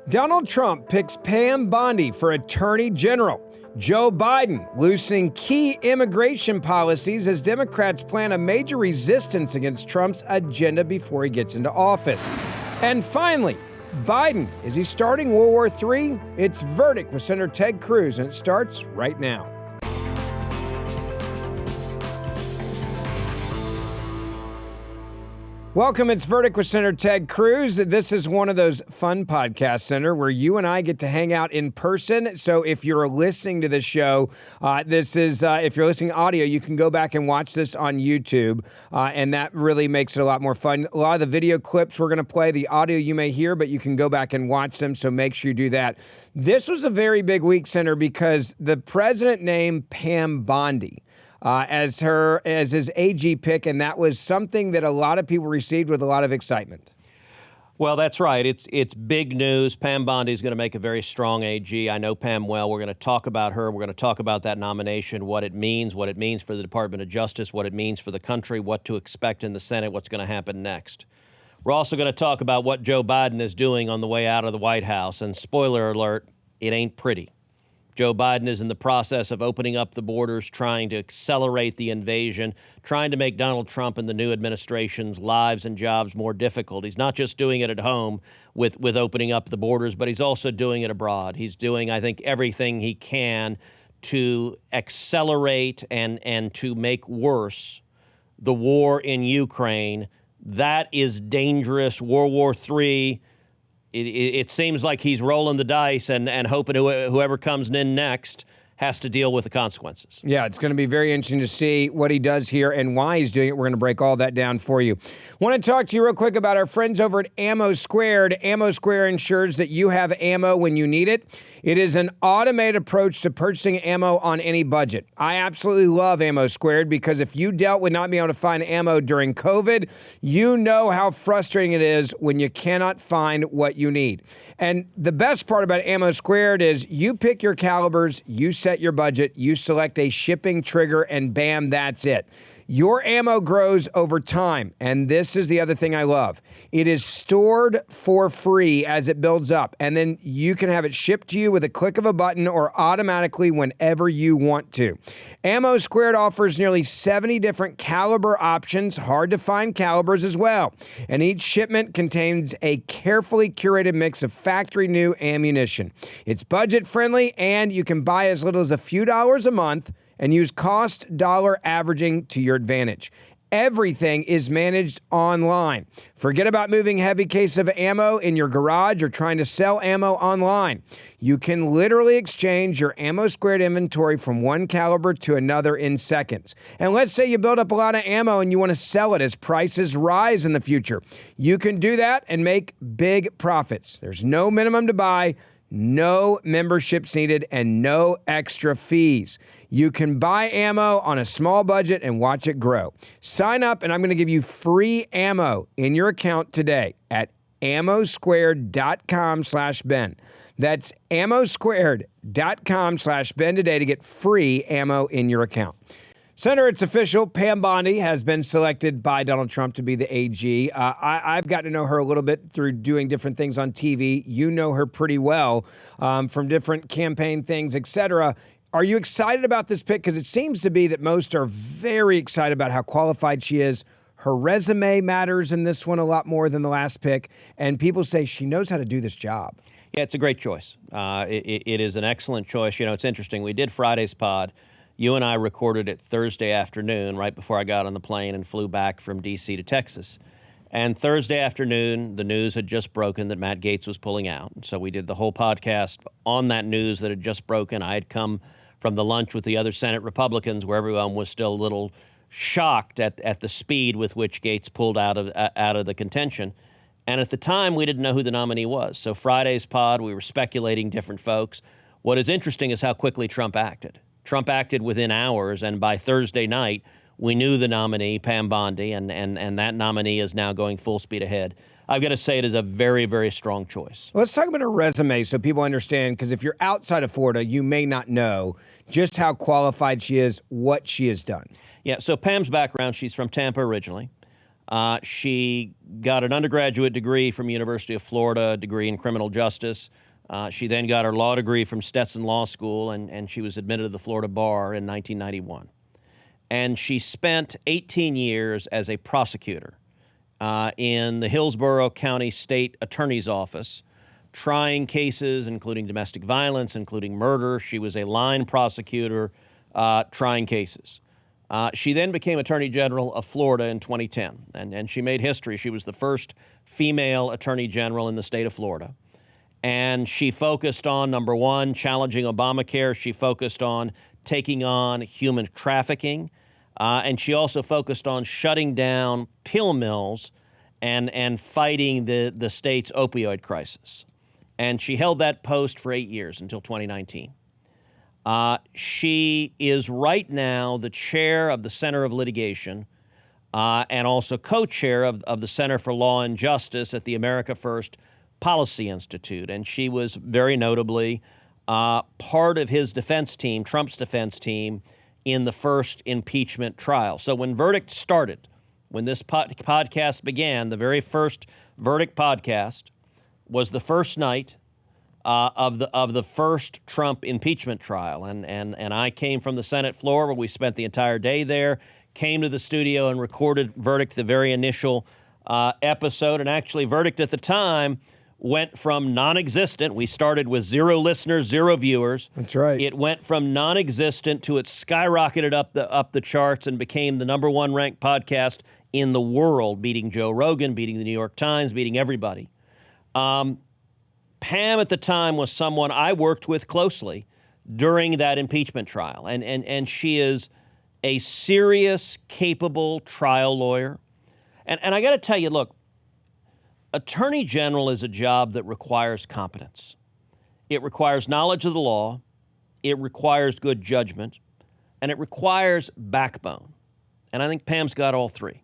Donald Trump picks Pam Bondi for Attorney General. Joe Biden loosening key immigration policies as Democrats plan a major resistance against Trump's agenda before he gets into office. And finally, Biden, is he starting World War III? It's Verdict with Senator Ted Cruz, and it starts right now. Welcome, it's Verdict with Senator Ted Cruz. This is one of those fun podcasts, Senator, where you and I get to hang out in person. So if you're listening to this show, if you're listening audio, you can go back and watch this on YouTube, and that really makes it a lot more fun. A lot of the video clips we're going to play, the audio you may hear, but you can go back and watch them, so make sure you do that. This was a very big week, Senator, because the president named Pam Bondi as his AG pick, and that was something that a lot of people received with a lot of excitement. Well, that's right. It's big news. Pam Bondi is going to make a very strong AG. I know Pam well. We're going to talk about her. We're going to talk about that nomination, what it means for the Department of Justice, what it means for the country, what to expect in the Senate, what's going to happen next. We're also going to talk about what Joe Biden is doing on the way out of the White House. And spoiler alert, it ain't pretty. Joe Biden is in the process of opening up the borders, trying to accelerate the invasion, trying to make Donald Trump and the new administration's lives and jobs more difficult. He's not just doing it at home with opening up the borders, but he's also doing it abroad. He's doing, I think, everything he can to accelerate and to make worse the war in Ukraine. That is dangerous. World War III. It seems like he's rolling the dice and hoping whoever comes in next has to deal with the consequences. Yeah, it's going to be very interesting to see what he does here and why he's doing it. We're going to break all that down for you. Want to talk to you real quick about our friends over at Ammo Squared. Ammo Squared ensures that you have ammo when you need it. It is an automated approach to purchasing ammo on any budget. I absolutely love Ammo Squared because if you dealt with not being able to find ammo during COVID, you know how frustrating it is when you cannot find what you need. And the best part about Ammo Squared is you pick your calibers, you set your budget, you select a shipping trigger, and bam, that's it. Your ammo grows over time, and this is the other thing I love. It is stored for free as it builds up, and then you can have it shipped to you with a click of a button or automatically whenever you want to. Ammo Squared offers nearly 70 different caliber options, hard-to-find calibers as well, and each shipment contains a carefully curated mix of factory-new ammunition. It's budget-friendly, and you can buy as little as a few dollars a month and use cost dollar averaging to your advantage. Everything is managed online. Forget about moving heavy cases of ammo in your garage or trying to sell ammo online. You can literally exchange your Ammo Squared inventory from one caliber to another in seconds. And let's say you build up a lot of ammo and you want to sell it as prices rise in the future. You can do that and make big profits. There's no minimum to buy, no memberships needed, and no extra fees. You can buy ammo on a small budget and watch it grow. Sign up, and I'm going to give you free ammo in your account today at ammosquared.com/Ben. That's ammosquared.com/Ben today to get free ammo in your account. Senator, it's official. Pam Bondi has been selected by Donald Trump to be the AG. I've gotten to know her a little bit through doing different things on TV. You know her pretty well from different campaign things, etc. Are you excited about this pick? Because it seems to be that most are very excited about how qualified she is. Her resume matters in this one a lot more than the last pick. And people say she knows how to do this job. Yeah, it's a great choice. It is an excellent choice. You know, it's interesting. We did Friday's pod. You and I recorded it Thursday afternoon, right before I got on the plane and flew back from D.C. to Texas. And Thursday afternoon, the news had just broken that Matt Gaetz was pulling out. So we did the whole podcast on that news that had just broken. I had come from the lunch with the other Senate Republicans where everyone was still a little shocked at the speed with which Gaetz pulled out of the contention. And at the time, we didn't know who the nominee was. So Friday's pod, we were speculating different folks. What is interesting is how quickly Trump acted. Trump acted within hours, and by Thursday night, we knew the nominee, Pam Bondi, and that nominee is now going full speed ahead. I've got to say it is a very, very strong choice. Let's talk about her resume so people understand, because if you're outside of Florida, you may not know just how qualified she is, what she has done. Yeah, so Pam's background, she's from Tampa originally. She got an undergraduate degree from University of Florida, a degree in criminal justice. She then got her law degree from Stetson Law School, and she was admitted to the Florida bar in 1991. And she spent 18 years as a prosecutor in the Hillsborough County State Attorney's Office, trying cases including domestic violence, including murder. She was a line prosecutor trying cases. She then became Attorney General of Florida in 2010, and she made history. She was the first female Attorney General in the state of Florida. And she focused on, number one, challenging Obamacare. She focused on taking on human trafficking. And she also focused on shutting down pill mills and fighting the state's opioid crisis. And she held that post for 8 years until 2019. She is right now the chair of the Center of Litigation and also co-chair of the Center for Law and Justice at the America First Policy Institute. And she was very notably part of his defense team, Trump's defense team, in the first impeachment trial. So when verdict started, when this podcast began, the very first verdict podcast was the first night of the first Trump impeachment trial. And I came from the Senate floor where we spent the entire day there, came to the studio and recorded verdict, the very initial episode. And actually, verdict at the time went from non-existent. We started with 0 listeners, 0 viewers. That's right. It went from non-existent to it skyrocketed up the charts and became the #1 ranked podcast in the world, beating Joe Rogan, beating the New York Times, beating everybody. Pam at the time was someone I worked with closely during that impeachment trial. And she is a serious, capable trial lawyer. And I got to tell you, look, Attorney General is a job that requires competence. It requires knowledge of the law, it requires good judgment, and it requires backbone. And I think Pam's got all three.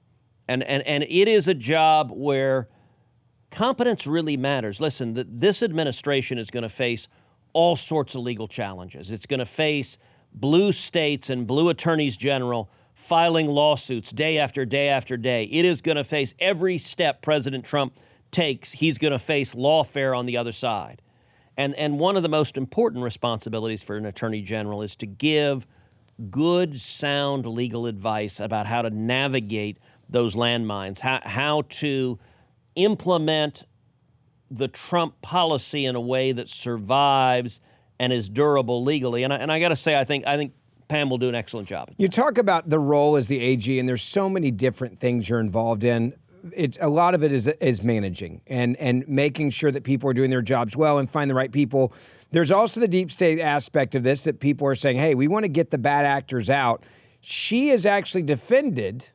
And it is a job where competence really matters. Listen, this administration is going to face all sorts of legal challenges. It's going to face blue states and blue attorneys general filing lawsuits day after day after day. It is going to face every step President Trump takes. He's going to face lawfare on the other side. And one of the most important responsibilities for an attorney general is to give good, sound legal advice about how to navigate those landmines, how to implement the Trump policy in a way that survives and is durable legally. And I got to say, I think Pam will do an excellent job. You talk about the role as the AG, and there's so many different things you're involved in. A lot of it is managing and making sure that people are doing their jobs well and find the right people. There's also the deep state aspect of this that people are saying, hey, we want to get the bad actors out. She has actually defended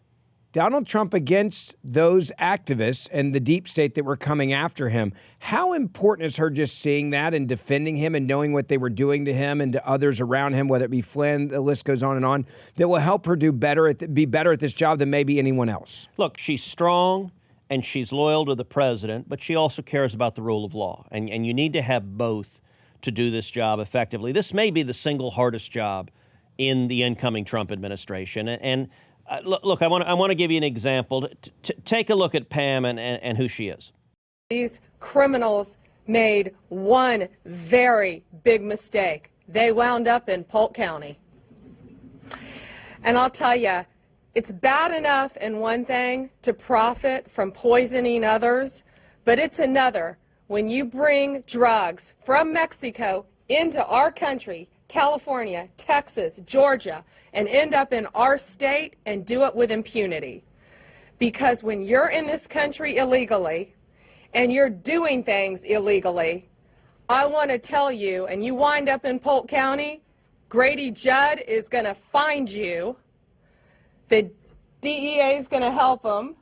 Donald Trump against those activists and the deep state that were coming after him. How important is her just seeing that and defending him and knowing what they were doing to him and to others around him, whether it be Flynn, the list goes on, that will help her be better at this job than maybe anyone else? Look, she's strong and she's loyal to the president, but she also cares about the rule of law. And you need to have both to do this job effectively. This may be the single hardest job in the incoming Trump administration. And look, I want to give you an example. Take a look at Pam and who she is. These criminals made one very big mistake. They wound up in Polk County. And I'll tell you, it's bad enough in one thing to profit from poisoning others, but it's another when you bring drugs from Mexico into our country, California, Texas, Georgia, and end up in our state and do it with impunity. Because when you're in this country illegally and you're doing things illegally, I want to tell you, and you wind up in Polk County, Grady Judd is going to find you, the DEA is going to help them,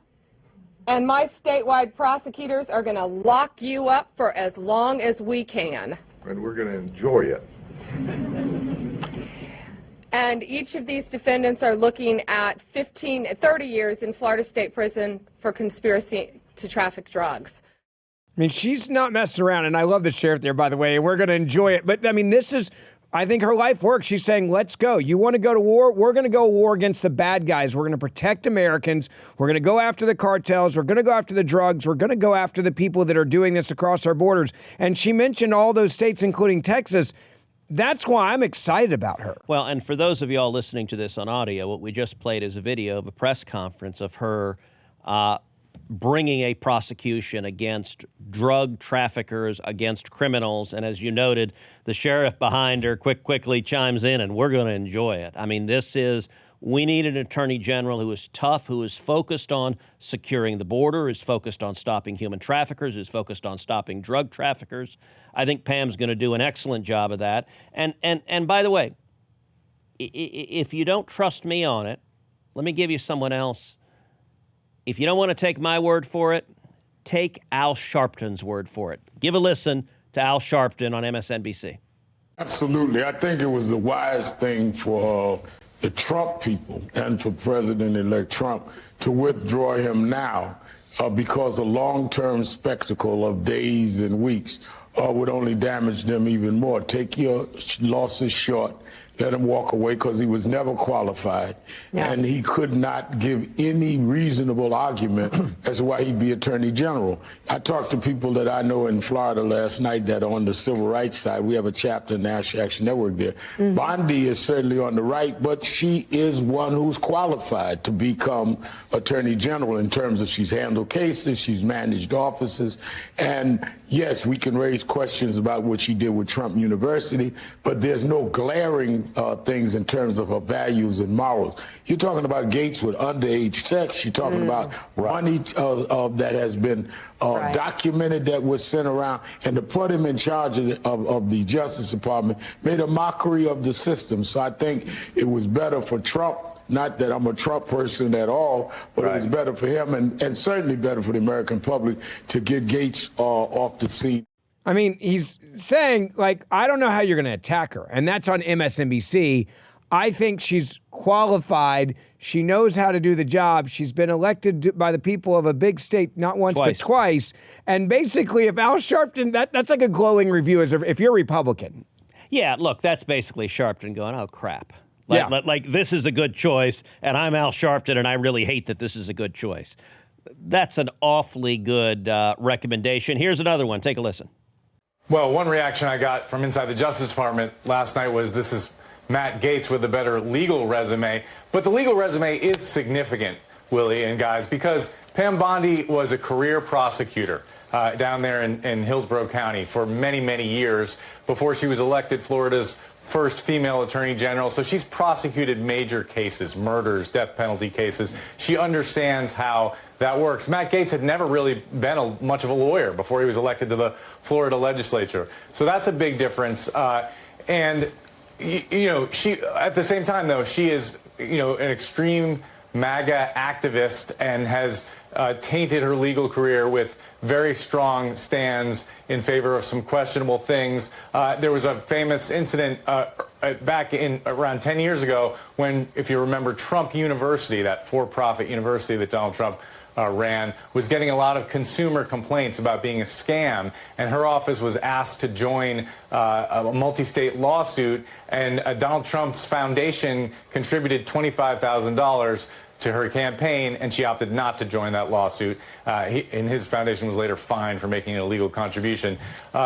and my statewide prosecutors are going to lock you up for as long as we can. And we're going to enjoy it. And each of these defendants are looking at 30 years in Florida State Prison for conspiracy to traffic drugs. I mean, she's not messing around, and I love the sheriff there, by the way, and we're going to enjoy it. But, I mean, this is I think her life works. She's saying, let's go. You want to go to war? We're going to go to war against the bad guys. We're going to protect Americans. We're going to go after the cartels. We're going to go after the drugs. We're going to go after the people that are doing this across our borders. And she mentioned all those states, including Texas. That's why I'm excited about her. Well, and for those of y'all listening to this on audio, what we just played is a video of a press conference of her bringing a prosecution against drug traffickers, against criminals. And as you noted, the sheriff behind her quickly chimes in, and we're going to enjoy it. I mean, we need an attorney general who is tough, who is focused on securing the border, is focused on stopping human traffickers, is focused on stopping drug traffickers. I think Pam's going to do an excellent job of that. And by the way, if you don't trust me on it, let me give you someone else. If you don't want to take my word for it, take Al Sharpton's word for it. Give a listen to Al Sharpton on MSNBC. Absolutely. I think it was the wise thing for the Trump people and for President-elect Trump to withdraw him now because a long-term spectacle of days and weeks would only damage them even more. Take your losses short. Let him walk away because he was never qualified. Yeah. And he could not give any reasonable argument as to why he'd be attorney general. I talked to people that I know in Florida last night that are on the civil rights side. We have a chapter in National Action Network there. Mm-hmm. Bondi is certainly on the right, but she is one who's qualified to become attorney general in terms of she's handled cases, she's managed offices. And yes, we can raise questions about what she did with Trump University, but there's no glaring things in terms of her values and morals. You're talking about Gates with underage sex. You're talking about money that has been documented that was sent around, and to put him in charge of the Justice Department made a mockery of the system. So I think it was better for Trump. Not that I'm a Trump person at all, but it was better for him and certainly better for the American public to get Gates off the scene. I mean, he's saying, like, I don't know how you're going to attack her. And that's on MSNBC. I think she's qualified. She knows how to do the job. She's been elected by the people of a big state, not once, but twice. And basically, if Al Sharpton, that's like a glowing review as if you're Republican. Yeah, look, that's basically Sharpton going, oh, crap. Like, this is a good choice, and I'm Al Sharpton, and I really hate that this is a good choice. That's an awfully good recommendation. Here's another one. Take a listen. Well, one reaction I got from inside the Justice Department last night was this is Matt Gaetz with a better legal resume. But the legal resume is significant, Willie and guys, because Pam Bondi was a career prosecutor down there in Hillsborough County for many, many years before she was elected Florida's first female attorney general. So she's prosecuted major cases, murders, death penalty cases. She understands how that works. Matt Gaetz had never really been much of a lawyer before he was elected to the Florida legislature. So that's a big difference. And, you know, she, at the same time, though, she is, you know, an extreme MAGA activist and has tainted her legal career with very strong stands in favor of some questionable things. There was a famous incident back in around 10 years ago when, if you remember, Trump University, that for-profit university that Donald Trump ran, was getting a lot of consumer complaints about being a scam, and her office was asked to join a multi-state lawsuit, and Donald Trump's foundation contributed $25,000 to her campaign, and she opted not to join that lawsuit. And his foundation was later fined for making an illegal contribution.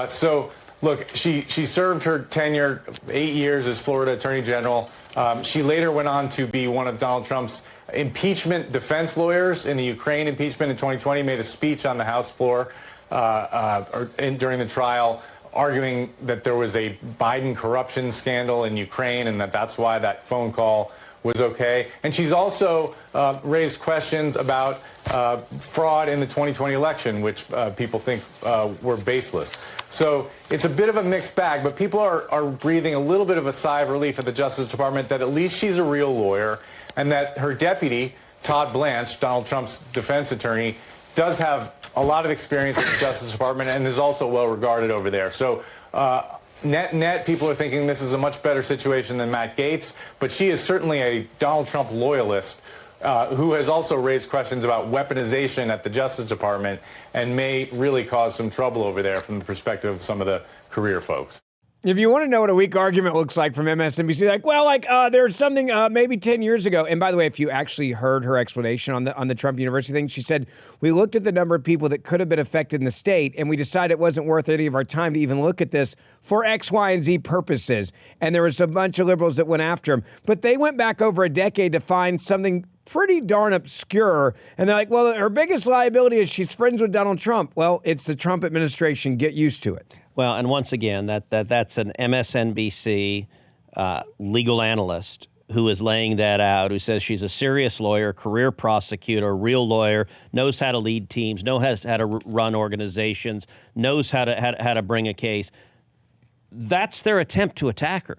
So, look, she served her tenure, 8 years as Florida Attorney General. She later went on to be one of Donald Trump's impeachment defense lawyers in the Ukraine impeachment in 2020, made a speech on the House floor during the trial, arguing that there was a Biden corruption scandal in Ukraine and that's why that phone call was okay. And she's also raised questions about fraud in the 2020 election, which people think were baseless. So it's a bit of a mixed bag, but people are breathing a little bit of a sigh of relief at the Justice Department that at least she's a real lawyer and that her deputy, Todd Blanche, Donald Trump's defense attorney, does have a lot of experience at the Justice Department and is also well regarded over there. So net, people are thinking this is a much better situation than Matt Gaetz, but she is certainly a Donald Trump loyalist who has also raised questions about weaponization at the Justice Department and may really cause some trouble over there from the perspective of some of the career folks. If you want to know what a weak argument looks like from MSNBC, there's something maybe 10 years ago. And by the way, if you actually heard her explanation on the Trump University thing, she said, we looked at the number of people that could have been affected in the state, and we decided it wasn't worth any of our time to even look at this for X, Y, and Z purposes. And there was a bunch of liberals that went after him. But they went back over a decade to find something pretty darn obscure. And they're like, well, her biggest liability is she's friends with Donald Trump. Well, it's the Trump administration. Get used to it. Well, and once again, that's an MSNBC legal analyst who is laying that out, who says she's a serious lawyer, career prosecutor, real lawyer, knows how to lead teams, knows how to run organizations, knows how to bring a case. That's their attempt to attack her.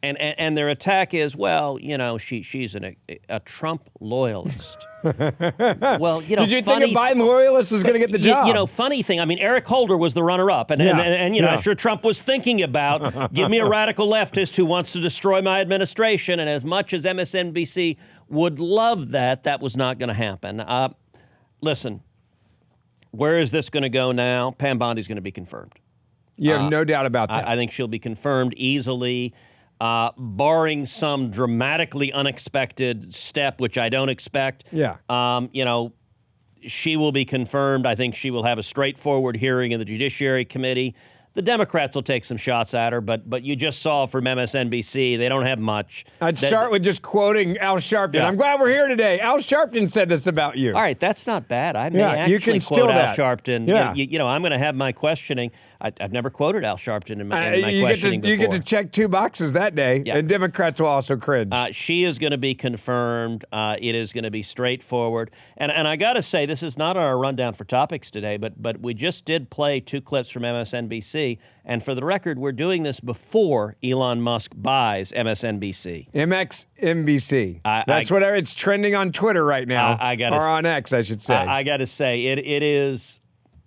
And their attack is, well, she's a Trump loyalist. Well, did you think a Biden loyalist was going to get the job? Funny thing. I mean, Eric Holder was the runner-up, and I'm sure Trump was thinking about, give me a radical leftist who wants to destroy my administration. And as much as MSNBC would love that, that was not going to happen. Listen, where is this going to go now? Pam Bondi's going to be confirmed. You have no doubt about that. I think she'll be confirmed easily. Barring some dramatically unexpected step, which I don't expect. Yeah. She will be confirmed. I think she will have a straightforward hearing in the Judiciary Committee. The Democrats will take some shots at her, but you just saw from MSNBC, they don't have much. I'd start with just quoting Al Sharpton. Yeah. I'm glad we're here today. Al Sharpton said this about you. All right, that's not bad. I may actually you can quote Al that. Sharpton. Yeah. I'm going to have my questioning. I've never quoted Al Sharpton in my questioning before. You get to check 2 boxes that day, and Democrats will also cringe. She is going to be confirmed. It is going to be straightforward. And I got to say, this is not our rundown for topics today, but we just did play 2 clips from MSNBC. And for the record, we're doing this before Elon Musk buys MSNBC. MXNBC. That's whatever. It's trending on Twitter right now. Or on X, I should say. I got to say, it is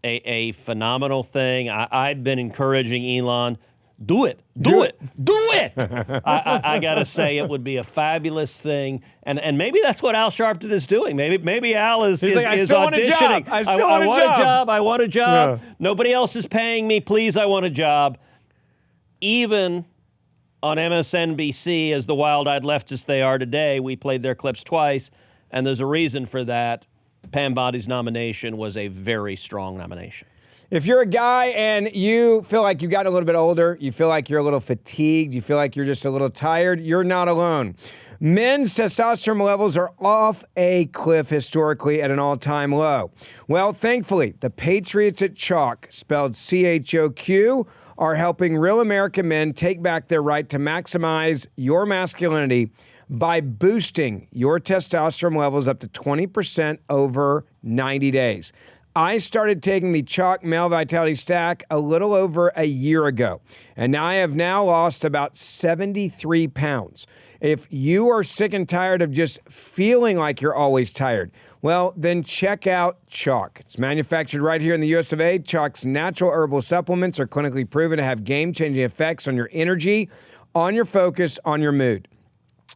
a phenomenal thing. I've been encouraging Elon, do it. I got to say, it would be a fabulous thing. And maybe that's what Al Sharpton is doing. Maybe Al is like, I still want auditioning. I want a job. Yeah. Nobody else is paying me. Please, I want a job. Even on MSNBC, as the wild-eyed leftists they are today, we played their clips twice, and there's a reason for that. Pam Bondi's nomination was a very strong nomination. If you're a guy and you feel like you got a little bit older, you feel like you're a little fatigued, you feel like you're just a little tired, you're not alone. Men's testosterone levels are off a cliff historically at an all-time low. Well, thankfully, the Patriots at Choq, spelled CHOQ, are helping real American men take back their right to maximize your masculinity by boosting your testosterone levels up to 20% over 90 days. I started taking the Choq Male Vitality Stack a little over a year ago, and I have now lost about 73 pounds. If you are sick and tired of just feeling like you're always tired, well, then check out Choq. It's manufactured right here in the US of A. Choq's natural herbal supplements are clinically proven to have game-changing effects on your energy, on your focus, on your mood.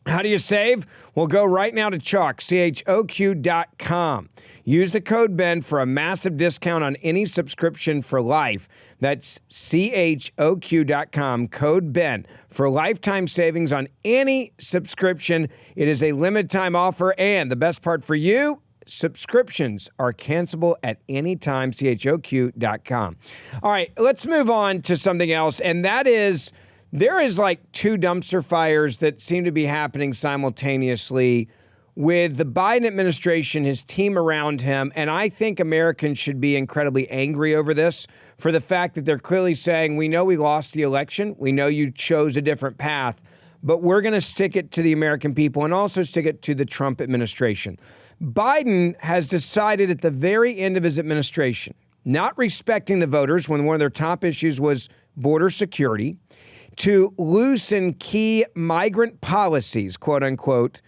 How do you save? Well, go right now to Choq, CHOQ.com. Use the code BEN for a massive discount on any subscription for life. That's CHOQ.com, code BEN, for lifetime savings on any subscription. It is a limited time offer, and the best part for you, subscriptions are cancelable at any time, CHOQ.com. All right, let's move on to something else, and that is, there is like 2 dumpster fires that seem to be happening simultaneously with the Biden administration, his team around him, and I think Americans should be incredibly angry over this for the fact that they're clearly saying, we know we lost the election, we know you chose a different path, but we're going to stick it to the American people and also stick it to the Trump administration. Biden has decided at the very end of his administration, not respecting the voters when one of their top issues was border security, to loosen key migrant policies, quote unquote,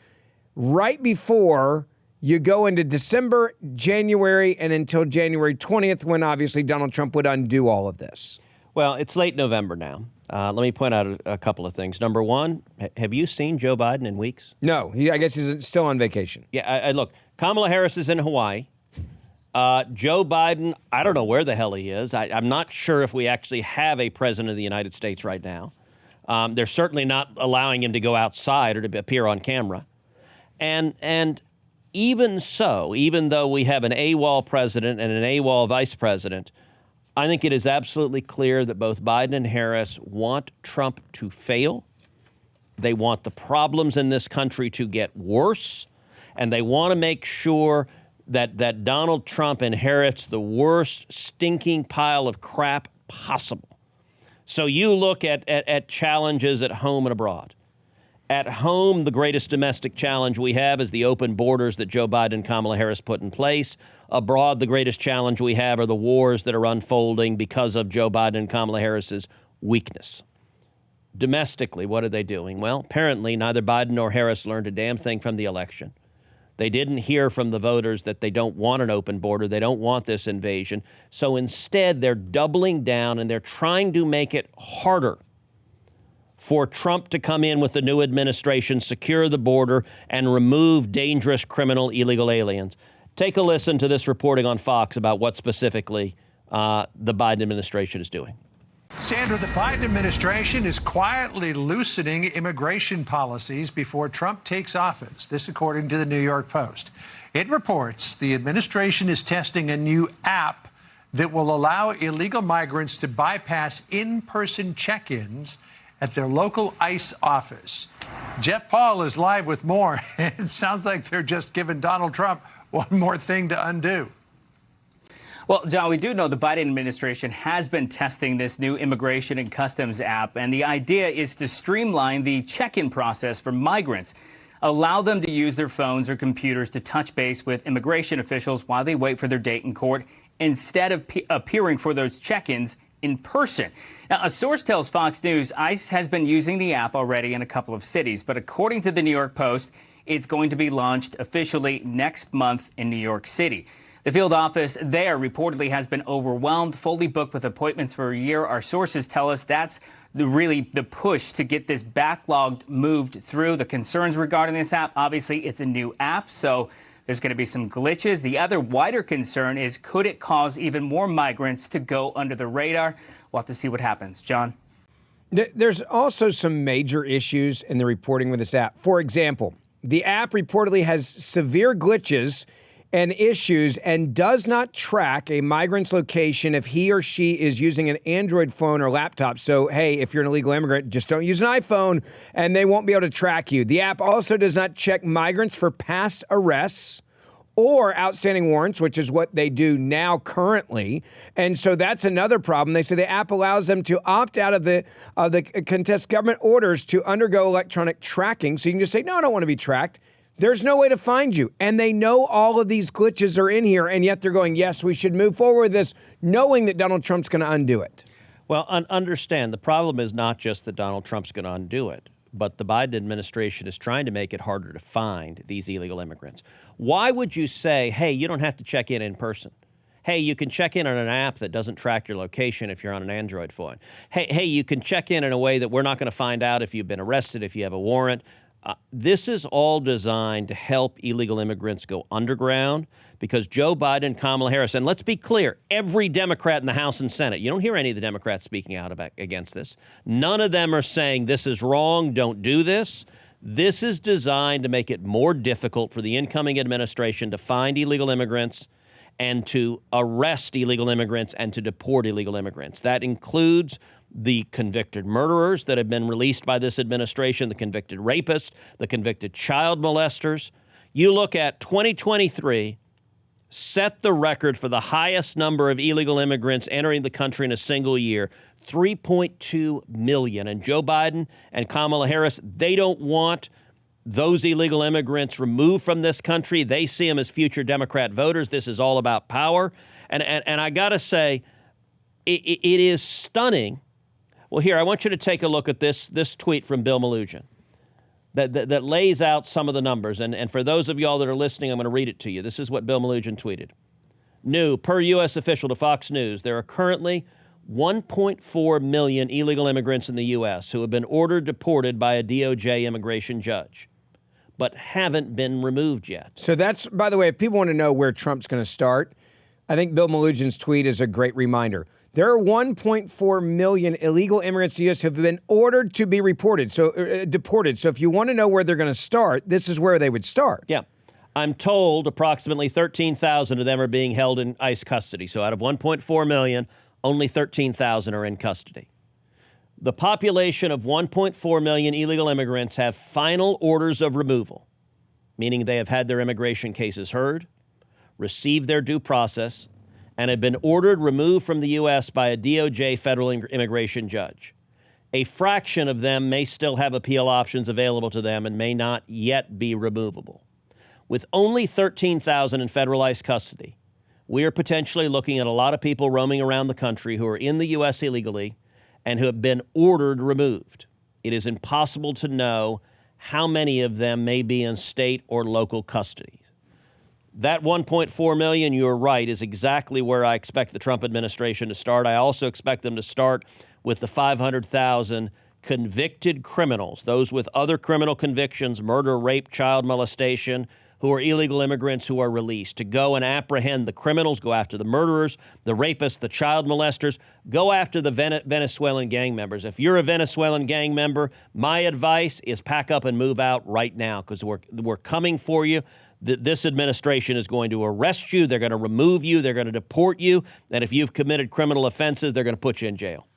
right before you go into December, January, and until January 20th, when obviously Donald Trump would undo all of this. Well, it's late November now. Let me point out a couple of things. Number one, have you seen Joe Biden in weeks? No, I guess he's still on vacation. Yeah, look, Kamala Harris is in Hawaii. Joe Biden, I don't know where the hell he is. I'm not sure if we actually have a president of the United States right now. They're certainly not allowing him to go outside or to appear on camera. And even so, even though we have an AWOL president and an AWOL vice president, I think it is absolutely clear that both Biden and Harris want Trump to fail. They want the problems in this country to get worse, and they want to make sure that Donald Trump inherits the worst stinking pile of crap possible. So you look at challenges at home and abroad. At home, the greatest domestic challenge we have is the open borders that Joe Biden and Kamala Harris put in place. Abroad, the greatest challenge we have are the wars that are unfolding because of Joe Biden and Kamala Harris's weakness. Domestically, what are they doing? Well, apparently neither Biden nor Harris learned a damn thing from the election. They didn't hear from the voters that they don't want an open border. They don't want this invasion. So instead, they're doubling down and they're trying to make it harder for Trump to come in with the new administration, secure the border, and remove dangerous criminal illegal aliens. Take a listen to this reporting on Fox about what specifically the Biden administration is doing. Sandra, the Biden administration is quietly loosening immigration policies before Trump takes office. This according to the New York Post. It reports the administration is testing a new app that will allow illegal migrants to bypass in-person check-ins at their local ICE office. Jeff Paul is live with more. It sounds like they're just giving Donald Trump one more thing to undo. Well, John, we do know the Biden administration has been testing this new immigration and customs app, and the idea is to streamline the check-in process for migrants, allow them to use their phones or computers to touch base with immigration officials while they wait for their date in court instead of appearing for those check-ins in person. Now, a source tells Fox News ICE has been using the app already in a couple of cities, but according to the New York Post, it's going to be launched officially next month in New York City. The field office there reportedly has been overwhelmed, fully booked with appointments for a year. Our sources tell us that's really the push to get this backlog moved through. The concerns regarding this app, obviously, it's a new app, so there's going to be some glitches. The other wider concern is, could it cause even more migrants to go under the radar? We'll have to see what happens. John? There's also some major issues in the reporting with this app. For example, the app reportedly has severe glitches and issues and does not track a migrant's location if he or she is using an Android phone or laptop. So, hey, if you're an illegal immigrant, just don't use an iPhone and they won't be able to track you. The app also does not check migrants for past arrests or outstanding warrants, which is what they do now currently. And so that's another problem. They say the app allows them to opt out of the contest government orders to undergo electronic tracking. So you can just say, no, I don't want to be tracked. There's no way to find you. And they know all of these glitches are in here, and yet they're going, yes, we should move forward with this, knowing that Donald Trump's going to undo it. Well, understand, the problem is not just that Donald Trump's going to undo it, but the Biden administration is trying to make it harder to find these illegal immigrants. Why would you say, hey, you don't have to check in person? Hey, you can check in on an app that doesn't track your location if you're on an Android phone. Hey, you can check in a way that we're not going to find out if you've been arrested, if you have a warrant. This is all designed to help illegal immigrants go underground because Joe Biden, Kamala Harris, and let's be clear, every Democrat in the House and Senate, you don't hear any of the Democrats speaking out against this. None of them are saying this is wrong, don't do this. This is designed to make it more difficult for the incoming administration to find illegal immigrants and to arrest illegal immigrants and to deport illegal immigrants. That includes the convicted murderers that have been released by this administration, the convicted rapists, the convicted child molesters. You look at 2023, set the record for the highest number of illegal immigrants entering the country in a single year, 3.2 million. And Joe Biden and Kamala Harris, they don't want those illegal immigrants removed from this country. They see them as future Democrat voters. This is all about power. And I got to say, it is stunning. Well, here, I want you to take a look at this tweet from Bill Melugin that lays out some of the numbers. And for those of y'all that are listening, I'm going to read it to you. This is what Bill Melugin tweeted. New, per U.S. official to Fox News, there are currently 1.4 million illegal immigrants in the U.S. who have been ordered deported by a DOJ immigration judge, but haven't been removed yet. So that's, by the way, if people want to know where Trump's going to start, I think Bill Melugин's tweet is a great reminder. There are 1.4 million illegal immigrants to the U.S. who have been ordered to be deported. So if you want to know where they're going to start, this is where they would start. Yeah. I'm told approximately 13,000 of them are being held in ICE custody. So out of 1.4 million, only 13,000 are in custody. The population of 1.4 million illegal immigrants have final orders of removal, meaning they have had their immigration cases heard, received their due process, and have been ordered removed from the U.S. by a DOJ federal immigration judge. A fraction of them may still have appeal options available to them and may not yet be removable. With only 13,000 in federal ICE custody, we are potentially looking at a lot of people roaming around the country who are in the U.S. illegally and who have been ordered removed. It is impossible to know how many of them may be in state or local custody. That 1.4 million, you're right, is exactly where I expect the Trump administration to start. I also expect them to start with the 500,000 convicted criminals, those with other criminal convictions, murder, rape, child molestation, who are illegal immigrants who are released, to go and apprehend the criminals, go after the murderers, the rapists, the child molesters, go after the Venezuelan gang members. If you're a Venezuelan gang member, my advice is pack up and move out right now, because we're coming for you. This administration is going to arrest you. They're going to remove you. They're going to deport you. And if you've committed criminal offenses, they're going to put you in jail.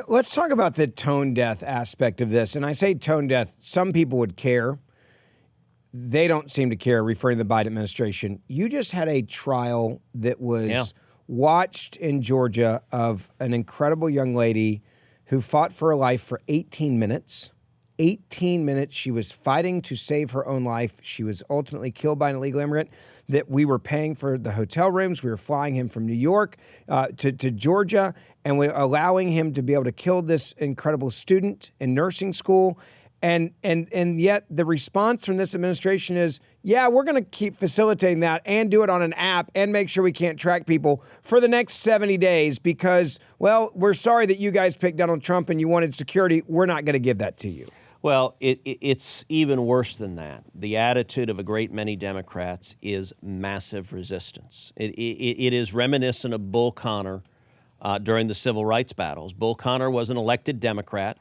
Let's talk about the tone deaf aspect of this. And I say tone deaf. Some people would care. They don't seem to care, referring to the Biden administration. You just had a trial that was watched in Georgia of an incredible young lady who fought for her life for 18 minutes. 18 minutes. She was fighting to save her own life. She was ultimately killed by an illegal immigrant that we were paying for the hotel rooms. We were flying him from New York to Georgia, and we're allowing him to be able to kill this incredible student in nursing school. And yet the response from this administration is, yeah, we're going to keep facilitating that and do it on an app and make sure we can't track people for the next 70 days because, well, we're sorry that you guys picked Donald Trump and you wanted security. We're not going to give that to you. Well, it's even worse than that. The attitude of a great many Democrats is massive resistance. It is reminiscent of Bull Connor during the civil rights battles. Bull Connor was an elected Democrat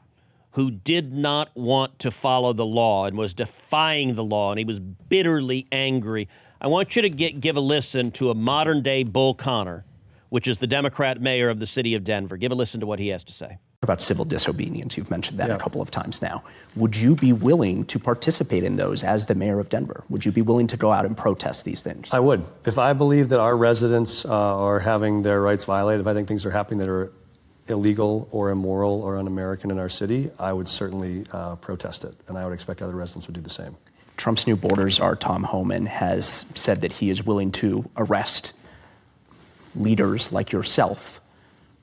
who did not want to follow the law and was defying the law, and he was bitterly angry. I want you to give a listen to a modern-day Bull Connor, which is the Democrat mayor of the city of Denver. Give a listen to what he has to say. About civil disobedience. You've mentioned that a couple of times now. Would you be willing to participate in those as the mayor of Denver? Would you be willing to go out and protest these things? I would. If I believe that our residents are having their rights violated, if I think things are happening that are illegal or immoral or un-American in our city, I would certainly protest it, and I would expect other residents would do the same. Trump's new borders czar, Tom Homan, has said that he is willing to arrest leaders like yourself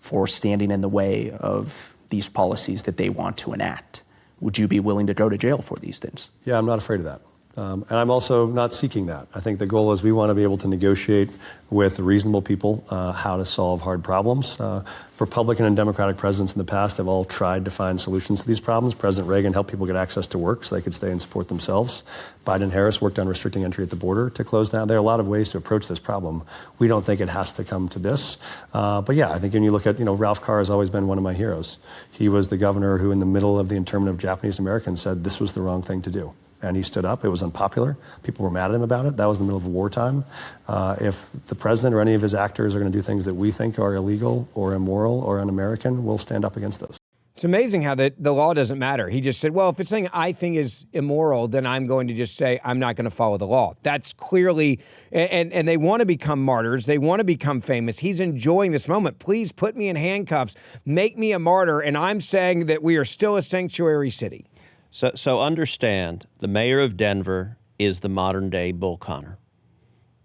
for standing in the way of these policies that they want to enact. Would you be willing to go to jail for these things? Yeah, I'm not afraid of that. And I'm also not seeking that. I think the goal is we want to be able to negotiate with reasonable people how to solve hard problems. Republican and Democratic presidents in the past have all tried to find solutions to these problems. President Reagan helped people get access to work so they could stay and support themselves. Biden and Harris worked on restricting entry at the border to close down. There are a lot of ways to approach this problem. We don't think it has to come to this. But yeah, I think when you look at, Ralph Carr has always been one of my heroes. He was the governor who in the middle of the internment of Japanese Americans said this was the wrong thing to do. And he stood up. It was unpopular. People were mad at him about it. That was in the middle of wartime. If the president or any of his actors are going to do things that we think are illegal or immoral or un-American, we'll stand up against those. It's amazing how the law doesn't matter. He just said, well, if it's something I think is immoral, then I'm going to just say I'm not going to follow the law. That's clearly, and they want to become martyrs. They want to become famous. He's enjoying this moment. Please put me in handcuffs. Make me a martyr. And I'm saying that we are still a sanctuary city. So understand, the mayor of Denver is the modern-day Bull Connor.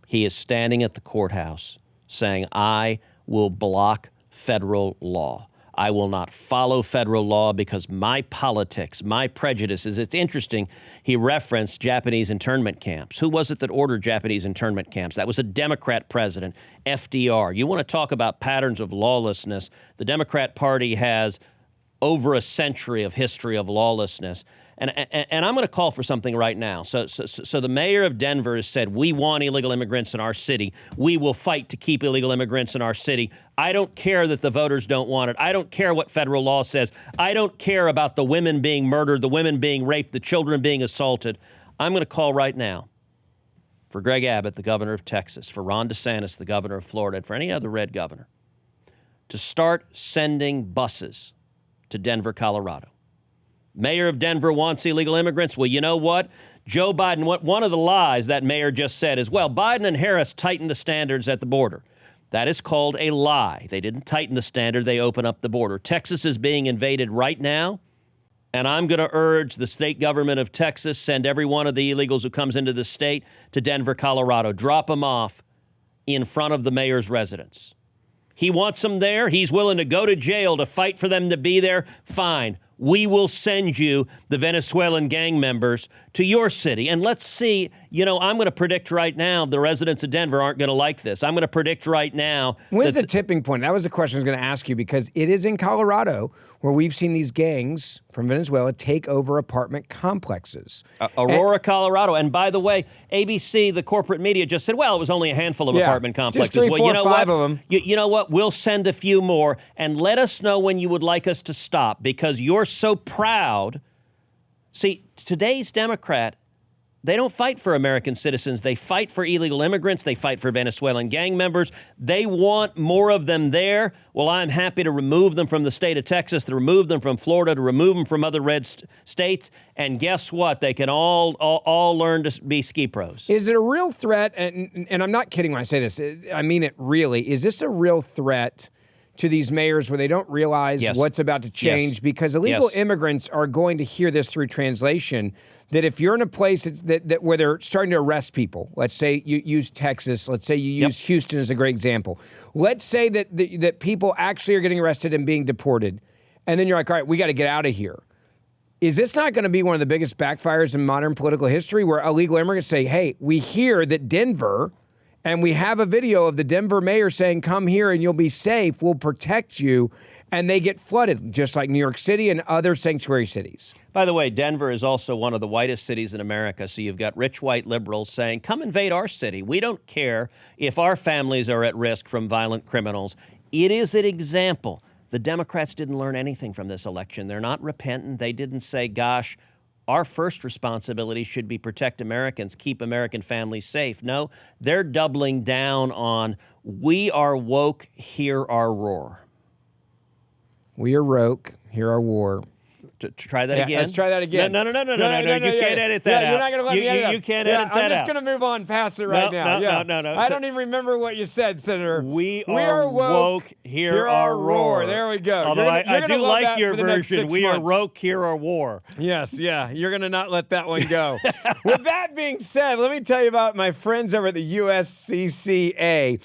He is standing at the courthouse saying, I will block federal law. I will not follow federal law because my politics, my prejudices. It's interesting, he referenced Japanese internment camps. Who was it that ordered Japanese internment camps? That was a Democrat president, FDR. You want to talk about patterns of lawlessness. The Democrat Party has over a century of history of lawlessness. And I'm going to call for something right now. So the mayor of Denver has said, we want illegal immigrants in our city. We will fight to keep illegal immigrants in our city. I don't care that the voters don't want it. I don't care what federal law says. I don't care about the women being murdered, the women being raped, the children being assaulted. I'm going to call right now for Greg Abbott, the governor of Texas, for Ron DeSantis, the governor of Florida, and for any other red governor, to start sending buses to Denver, Colorado. Mayor of Denver wants illegal immigrants. Well, you know what? Joe Biden, one of the lies that mayor just said is, well, Biden and Harris tightened the standards at the border. That is called a lie. They didn't tighten the standard. They open up the border. Texas is being invaded right now, and I'm going to urge the state government of Texas, send every one of the illegals who comes into the state to Denver, Colorado. Drop them off in front of the mayor's residence. He wants them there. He's willing to go to jail to fight for them to be there. Fine. We will send you the Venezuelan gang members to your city. And let's see, I'm going to predict right now the residents of Denver aren't going to like this. I'm going to predict right now. When's the tipping point? That was the question I was going to ask you, because it is in Colorado where we've seen these gangs from Venezuela take over apartment complexes. Aurora, Colorado. And by the way, ABC, the corporate media, just said, well, it was only a handful of apartment complexes. Just 3, 4, well, you know 5 what? of them. You know what? We'll send a few more, and let us know when you would like us to stop, because you're so proud. See, today's Democrat, they don't fight for American citizens. They fight for illegal immigrants. They fight for Venezuelan gang members. They want more of them there. Well, I'm happy to remove them from the state of Texas, to remove them from Florida, to remove them from other red states. And guess what? They can all learn to be ski pros. Is it a real threat? And I'm not kidding when I say this. I mean it really. Is this a real threat to these mayors where they don't realize what's about to change? Yes. Because illegal immigrants are going to hear this through translation, that if you're in a place that where they're starting to arrest people, let's say you use Texas, let's say you use Houston as a great example. Let's say that people actually are getting arrested and being deported, and then you're like, all right, we got to get out of here. Is this not going to be one of the biggest backfires in modern political history, where illegal immigrants say, hey, we hear that Denver, and we have a video of the Denver mayor saying, come here and you'll be safe, we'll protect you, and they get flooded, just like New York City and other sanctuary cities. By the way, Denver is also one of the whitest cities in America, so you've got rich white liberals saying, come invade our city. We don't care if our families are at risk from violent criminals. It is an example. The Democrats didn't learn anything from this election. They're not repentant. They didn't say, gosh, our first responsibility should be protect Americans, keep American families safe. No, they're doubling down on, we are woke, hear our roar. We are woke, hear our war. Try that again. Let's try that again. No. You can't edit that out. You're not going to let me edit it. You can't edit that out. I'm just going to move on past it right now. No. I don't even remember what you said, Senator. We are woke, hear our roar. There we go. Although I do like your version. We are woke, hear our war. Yes, yeah. You're going to not let that one go. With that being said, let me tell you about my friends over at the USCCA.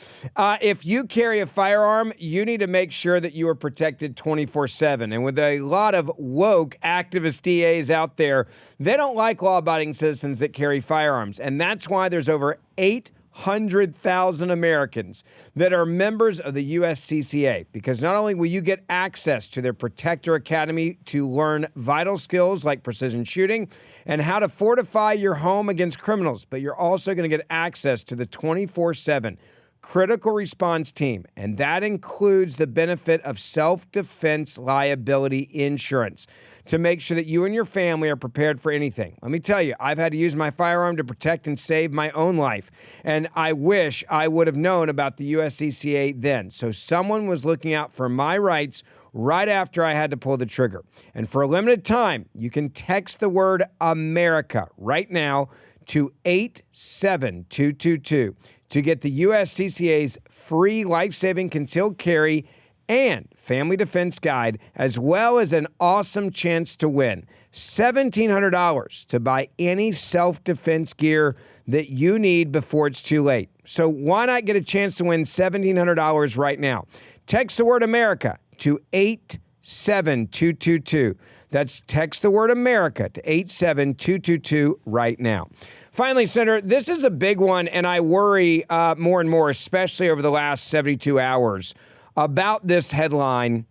If you carry a firearm, you need to make sure that you are protected 24/7. And with a lot of woke activist DAs out there, they don't like law-abiding citizens that carry firearms. And that's why there's over 800,000 Americans that are members of the USCCA, because not only will you get access to their Protector Academy to learn vital skills like precision shooting and how to fortify your home against criminals, but you're also going to get access to the 24/7 critical response team, and that includes the benefit of self-defense liability insurance to make sure that you and your family are prepared for anything. Let me tell you, I've had to use my firearm to protect and save my own life, and I wish I would have known about the USCCA then. So someone was looking out for my rights right after I had to pull the trigger. And for a limited time, you can text the word America right now to 87222 to get the USCCA's free life-saving concealed carry and family defense guide, as well as an awesome chance to win $1,700 to buy any self-defense gear that you need before it's too late. So why not get a chance to win $1,700 right now? Text the word America to 87222. That's text the word America to 87222 right now. Finally, Senator, this is a big one, and I worry more and more, especially over the last 72 hours, about this headline.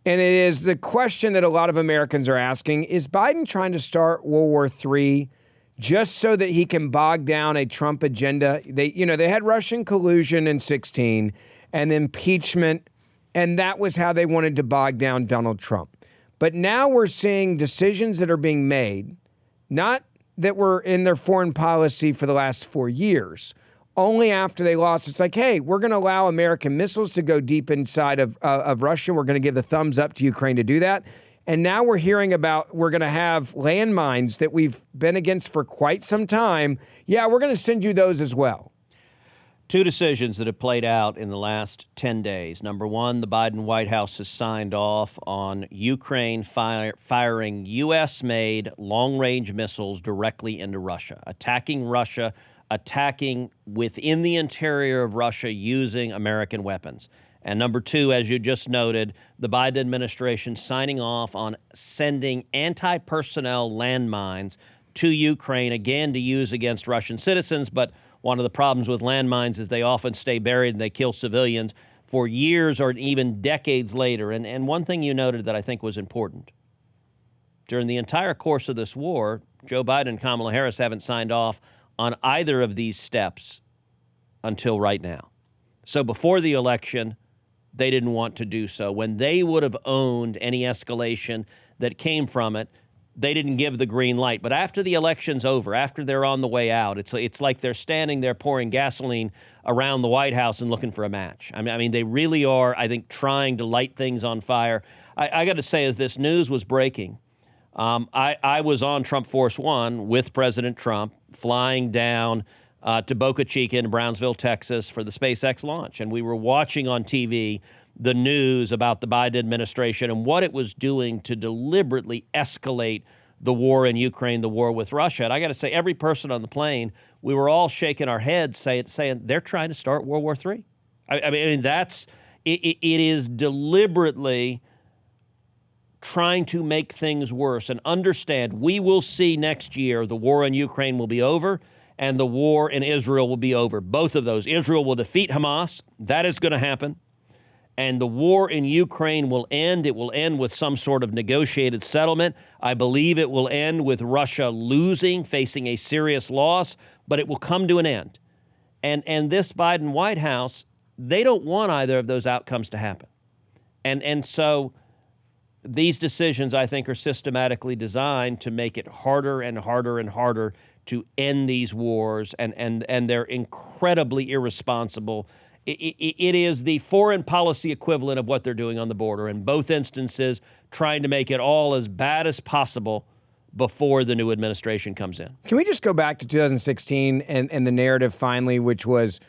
And it is the question that a lot of Americans are asking, is Biden trying to start World War III just so that he can bog down a Trump agenda? They had Russian collusion in 2016 and impeachment, and that was how they wanted to bog down Donald Trump. But now we're seeing decisions that are being made, not that were in their foreign policy for the last 4 years. Only after they lost, it's like, hey, we're going to allow American missiles to go deep inside of Russia. We're going to give the thumbs up to Ukraine to do that. And now we're hearing about we're going to have landmines that we've been against for quite some time. Yeah, we're going to send you those as well. Two decisions that have played out in the last 10 days. Number one, the Biden White House has signed off on Ukraine firing U.S.-made long-range missiles directly into Russia, attacking within the interior of Russia using American weapons. And number two, as you just noted, the Biden administration signing off on sending anti-personnel landmines to Ukraine, again, to use against Russian citizens. But one of the problems with landmines is they often stay buried and they kill civilians for years or even decades later. And one thing you noted that I think was important. During the entire course of this war, Joe Biden and Kamala Harris haven't signed off on either of these steps until right now. So before the election, they didn't want to do so. When they would have owned any escalation that came from it, they didn't give the green light. But after the election's over, after they're on the way out, it's like they're standing there pouring gasoline around the White House and looking for a match. I mean, they really are, I think, trying to light things on fire. I got to say, as this news was breaking, I was on Trump Force One with President Trump, flying down to Boca Chica in Brownsville, Texas, for the SpaceX launch. And we were watching on TV the news about the Biden administration and what it was doing to deliberately escalate the war in Ukraine, the war with Russia. And I got to say, every person on the plane, we were all shaking our heads saying they're trying to start World War III. I mean, it is deliberately trying to make things worse. And understand, we will see next year the war in Ukraine will be over and the war in Israel will be over. Both of those. Israel will defeat Hamas. That is going to happen. And the war in Ukraine will end. It will end with some sort of negotiated settlement. I believe it will end with Russia losing, facing a serious loss, but it will come to an end. And this Biden White House, they don't want either of those outcomes to happen. And so these decisions, I think, are systematically designed to make it harder and harder and harder to end these wars, and they're incredibly irresponsible. It is the foreign policy equivalent of what they're doing on the border. In both instances, trying to make it all as bad as possible before the new administration comes in. Can we just go back to 2016 and the narrative finally, which was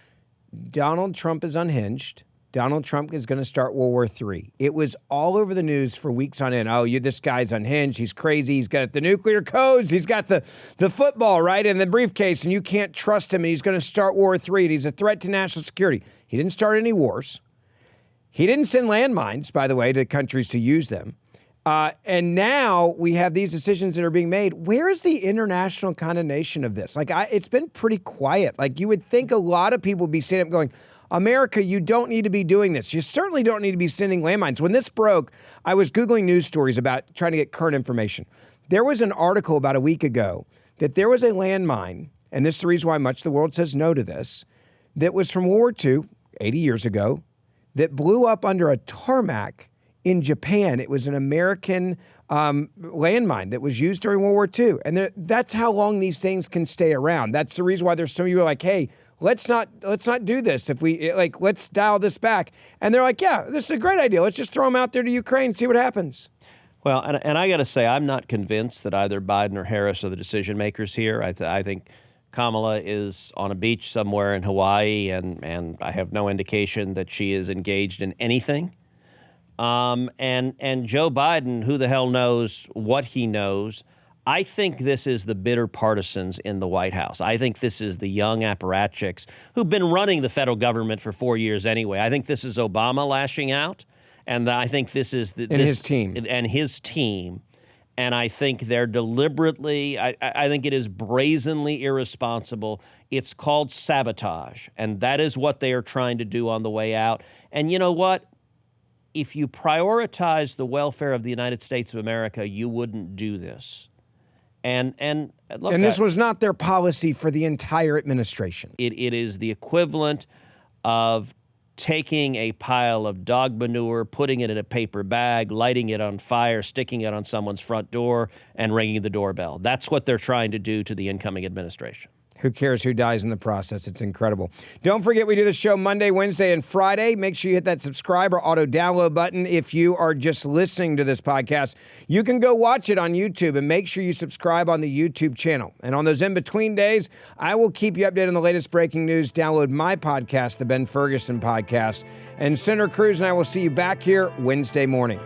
Donald Trump is unhinged. Donald Trump is going to start World War III. It was all over the news for weeks on end. Oh, this guy's unhinged. He's crazy. He's got the nuclear codes. He's got the football, right, in the briefcase, and you can't trust him, and he's going to start World War III, and he's a threat to national security. He didn't start any wars. He didn't send landmines, by the way, to countries to use them. And now we have these decisions that are being made. Where is the international condemnation of this? It's been pretty quiet. You would think a lot of people would be standing up going, America, you don't need to be doing this. You certainly don't need to be sending landmines. When this broke, I was Googling news stories about trying to get current information. There was an article about a week ago that there was a landmine, and this is the reason why much of the world says no to this, that was from World War II, 80 years ago, that blew up under a tarmac in Japan. It was an American landmine that was used during World War II. And that's how long these things can stay around. That's the reason why there's some of you are like, hey, let's not do this. If we let's dial this back. And they're like, yeah, this is a great idea. Let's just throw them out there to Ukraine and see what happens. Well, and I got to say, I'm not convinced that either Biden or Harris are the decision makers here. I think Kamala is on a beach somewhere in Hawaii, and I have no indication that she is engaged in anything. And Joe Biden, who the hell knows what he knows? I think this is the bitter partisans in the White House. I think this is the young apparatchiks who've been running the federal government for 4 years anyway. I think this is Obama lashing out, and I think this is his team. And his team. And I think they're deliberately, I think it is brazenly irresponsible. It's called sabotage, and that is what they are trying to do on the way out. And you know what? if you prioritize the welfare of the United States of America, you wouldn't do this. And look, And this was not their policy for the entire administration. It is the equivalent of taking a pile of dog manure, putting it in a paper bag, lighting it on fire, sticking it on someone's front door, and ringing the doorbell. That's what they're trying to do to the incoming administration. Who cares who dies in the process? It's incredible. Don't forget, we do the show Monday, Wednesday, and Friday. Make sure you hit that subscribe or auto-download button. If you are just listening to this podcast, you can go watch it on YouTube, and make sure you subscribe on the YouTube channel. And on those in-between days, I will keep you updated on the latest breaking news. Download my podcast, the Ben Ferguson Podcast. And Senator Cruz and I will see you back here Wednesday morning.